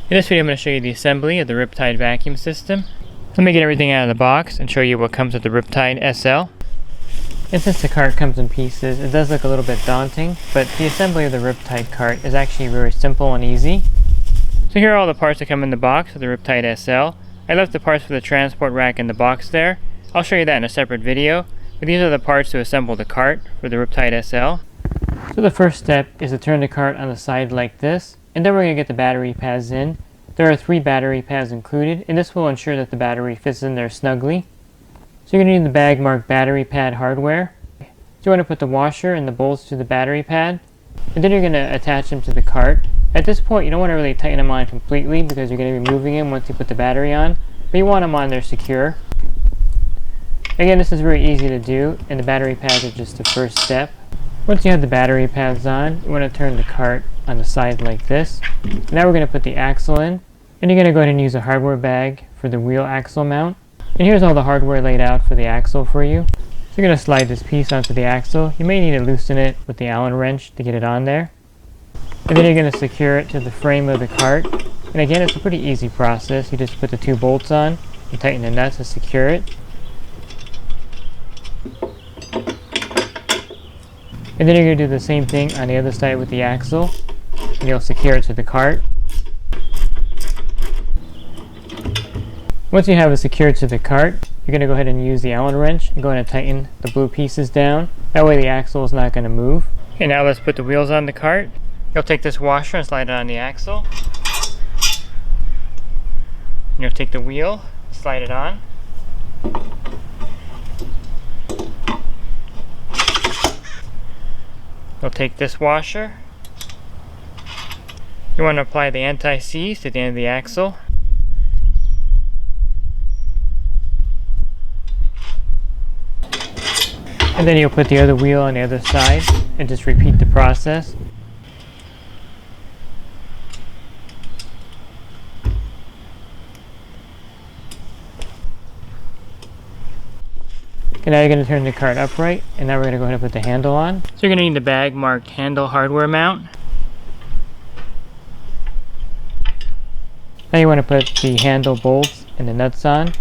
In this video I'm going to show you the assembly of the Riptide vacuum system. Let me get everything out of the box and show you what comes with the Riptide SL. And since the cart comes in pieces, it does look a little bit daunting, but the assembly of the Riptide cart is actually very simple and easy. So here are all the parts that come in the box of the Riptide SL. I left the parts for the transport rack in the box there. I'll show you that in a separate video, but these are the parts to assemble the cart for the Riptide SL. So the first step is to turn the cart on the side like this, and then we're going to get the battery pads in. There are 3 battery pads included, and this will ensure that the battery fits in there snugly. So you're going to need the bag marked battery pad hardware. So you want to put the washer and the bolts to the battery pad, and then you're going to attach them to the cart. At this point you don't want to really tighten them on completely because you're going to be moving them once you put the battery on, but you want them on there secure. Again, this is very easy to do, and the battery pads are just the first step. Once you have the battery pads on, you want to turn the cart on the side like this. Now we're going to put the axle in, and you're going to go ahead and use a hardware bag for the wheel axle mount. And here's all the hardware laid out for the axle for you. So you're going to slide this piece onto the axle. You may need to loosen it with the Allen wrench to get it on there. And then you're going to secure it to the frame of the cart. And again, it's a pretty easy process. You just put the 2 bolts on and tighten the nuts to secure it. And then you're going to do the same thing on the other side with the axle, and you'll secure it to the cart. Once you have it secured to the cart, you're going to go ahead and use the Allen wrench and go ahead and tighten the blue pieces down. That way the axle is not going to move. Okay, now let's put the wheels on the cart. You'll take this washer and slide it on the axle. And you'll take the wheel, slide it on. You'll take this washer. You want to apply the anti-seize to the end of the axle. And then you'll put the other wheel on the other side and just repeat the process. Okay, now you're going to turn the cart upright, and now we're going to go ahead and put the handle on. So you're going to need the bag marked handle hardware mount. Now you want to put the handle bolts and the nuts on,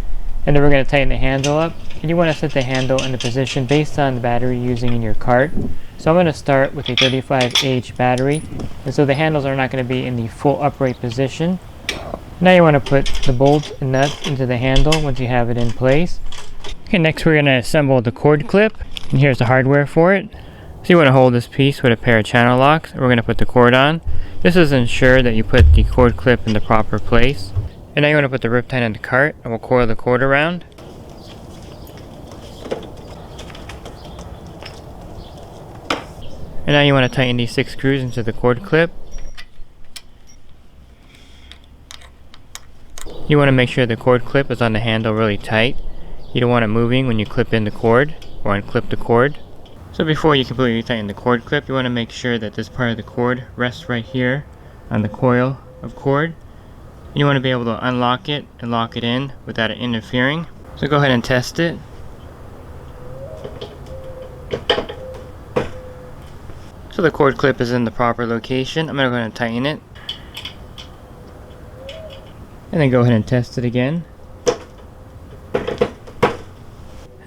and then we're going to tighten the handle up. And you want to set the handle in the position based on the battery you're using in your cart. So I'm going to start with a 35H battery, and so the handles are not going to be in the full upright position. Now you want to put the bolts and nuts into the handle once you have it in place. Okay, next we're going to assemble the cord clip, and here's the hardware for it. So you want to hold this piece with a pair of channel locks, and we're going to put the cord on. This is to ensure that you put the cord clip in the proper place. And now you want to put the Riptide on the cart, and we'll coil the cord around. And now you want to tighten these 6 screws into the cord clip. You want to make sure the cord clip is on the handle really tight. You don't want it moving when you clip in the cord or unclip the cord. So before you completely tighten the cord clip, you want to make sure that this part of the cord rests right here on the coil of cord. And you want to be able to unlock it and lock it in without it interfering. So go ahead and test it. So the cord clip is in the proper location. I'm going to go ahead and tighten it. And then go ahead and test it again.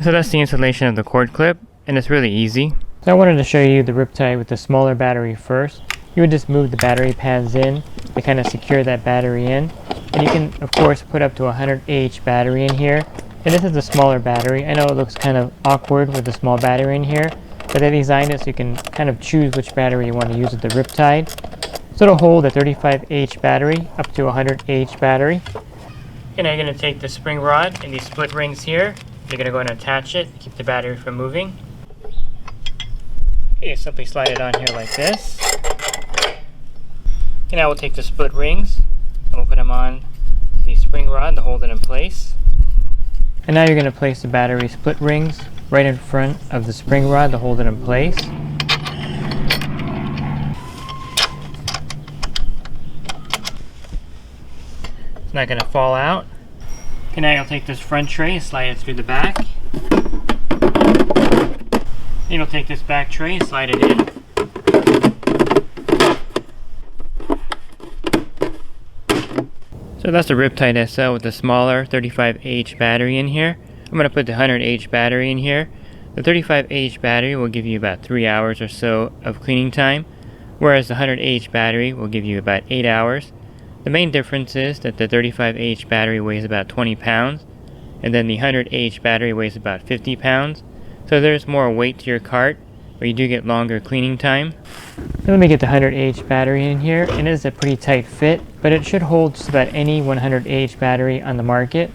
So that's the installation of the cord clip, and it's really easy. So I wanted to show you the Riptide with the smaller battery first. You would just move the battery pads in to kind of secure that battery in. And you can of course put up to a 100Ah battery in here. And this is a smaller battery. I know it looks kind of awkward with a small battery in here, but they designed it so you can kind of choose which battery you want to use with the Riptide. So it'll hold a 35Ah battery up to a 100Ah battery. And now you're going to take the spring rod and these split rings here. You're going to go ahead and attach it to keep the battery from moving. Okay, you simply slide it on here like this. And now we'll take the split rings and we'll put them on the spring rod to hold it in place. And now you're going to place the battery split rings right in front of the spring rod to hold it in place. It's not going to fall out. Okay, now you'll take this front tray and slide it through the back. Then you'll take this back tray and slide it in. So that's the Riptide SL with the smaller 35H battery in here. I'm going to put the 100H battery in here. The 35H battery will give you about 3 hours or so of cleaning time, whereas the 100H battery will give you about 8 hours. The main difference is that the 35H battery weighs about 20 pounds, and then the 100H battery weighs about 50 pounds. So there's more weight to your cart, but you do get longer cleaning time. Now let me get the 100H battery in here, and it is a pretty tight fit, but it should hold just about any 100H battery on the market.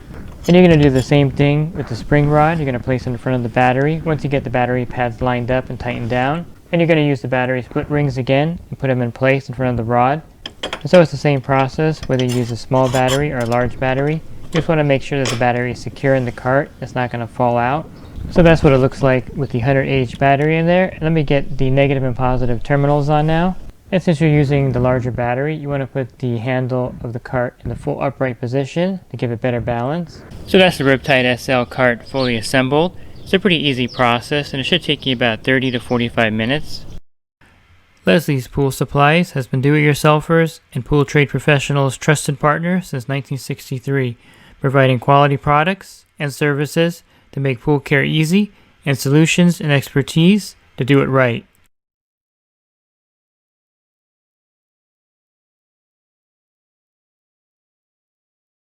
And you're going to do the same thing with the spring rod. You're going to place it in front of the battery once you get the battery pads lined up and tightened down. And you're going to use the battery split rings again and put them in place in front of the rod. And so it's the same process whether you use a small battery or a large battery. You just want to make sure that the battery is secure in the cart. It's not going to fall out. So that's what it looks like with the 100H battery in there. And let me get the negative and positive terminals on now. And since you're using the larger battery, you want to put the handle of the cart in the full upright position to give it better balance. So that's the Riptide SL cart fully assembled. It's a pretty easy process, and it should take you about 30 to 45 minutes. Leslie's Pool Supplies has been do-it-yourselfers and pool trade professionals' trusted partner since 1963, providing quality products and services to make pool care easy and solutions and expertise to do it right.